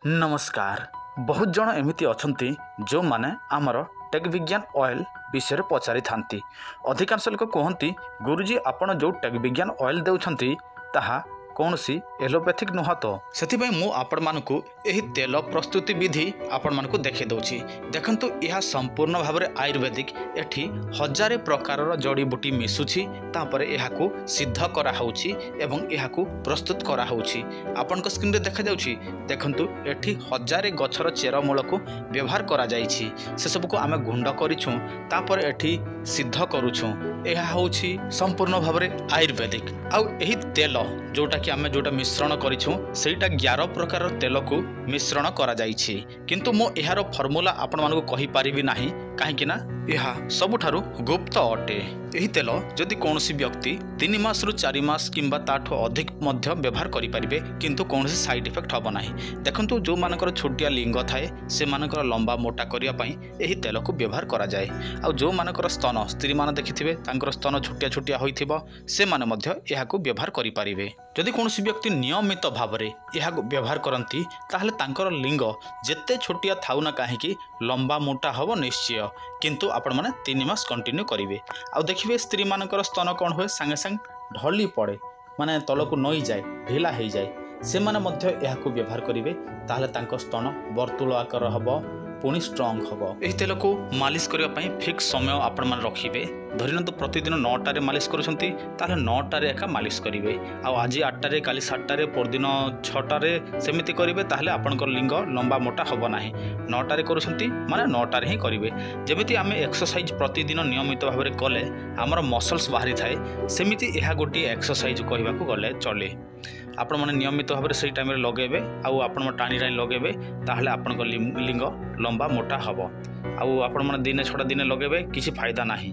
नमस्कार। बहुत जन एमती अच्छा जो माने आमर टेक विज्ञान ऑयल विषय पचारि थांती। अधिकांश लोक कहती गुरुजी आपण जो टेक विज्ञान ऑयल देउछंती ताहा कौन सी एलोपैथिक नुह तो से आपण मानकु एही तेल प्रस्तुति विधि आपण मानकु देखे दउछि। देखंतु यह संपूर्ण भाव में आयुर्वेदिक एठी हजारे प्रकार जड़ी बूटी मिसुछि तापर एहाकु सिद्ध करा होछि एवं एहाकु प्रस्तुत करा होछि। आपनक स्क्रीन रे देखा जाउछि देखंतु एठी हजारे गछर चेर मूल को व्यवहार करा जाइछि। से सब को आमे गुंड करिछु तापर एठी सिद्ध करूछु। एहा होछि संपूर्ण भाव में आयुर्वेदिक। आउ एही तेल जोटा कि आमे जोटा मिश्रण करिछु सेटा 11 प्रकार तेल को मिश्रण करा जाइछि। किंतु मो एहारो फॉर्मूला आपण मानको कहि परिबि नाही काहेकि ना यह सबुठारु गुप्त अटे। यही तेल जदि कौन व्यक्ति 3 मास रु 4 मास किंबा ताठो अधिक मध्य व्यवहार करि परिबे किंतु कौन साइड इफेक्ट हबो नाही। देखंतु जो मानकर छोटिया लिंग थाए से मानकर लंबा मोटा करिया पई एही तेल को व्यवहार करा जाए। आ जो मानकर स्तन स्त्री मान देखिथिबे तांकर स्तन छोटिया छोटिया होइथिबो से माने मध्य एहाकु व्यवहार करि परिबे। जदि कौन व्यक्ति नियमित भाव में यह व्यवहार करती ताहले तांकर लिंग जेते छोटिया थाउ ना कहीं लंबा मोटा हम निश्चय। किंतु आपण माने 3 मास कंटिन्यू करेंगे। आ देखिए स्त्री मानकर स्तन कौन हुए सांगे सांग ढली पड़े माने तलक नई जाए ढिला हो जाए से माने मध्य यह व्यवहार करेंगे ताहले तांकर स्तन वर्तुल आकार हम पुणी स्ट्रंग हम। यही तेल को मालिश करने फिक्स समय आपण मैंने रखिए। धरत प्रतिदिन 9टारे मालिश करुँचे 9टारे एका मालिश करेंगे। आज 8टारे काली 7टारे परदिन 6टारे सेमती करेंगे ताहले आपणकर लिंग लंबा मोटा हम ना। 9टारे करुँचे माने 9टारे ही करेंगे। जमीती आम एक्सरसाइज प्रतिदिन नियमित भाव में कले आमर मसल्स बाहरी थाए सेमिति यह गोटे एक्सरसाइज कहवाक गले चले। आपण मैंने नियमित भाव में से टाइम लगेबे आउ आपण टाणी टाणी लगेबे ताहले आपणकर लिंग लंबा मोटा हम। आउ आपण मैंने दिने छड़ा दिने लगेबे किसी फायदा नहीं।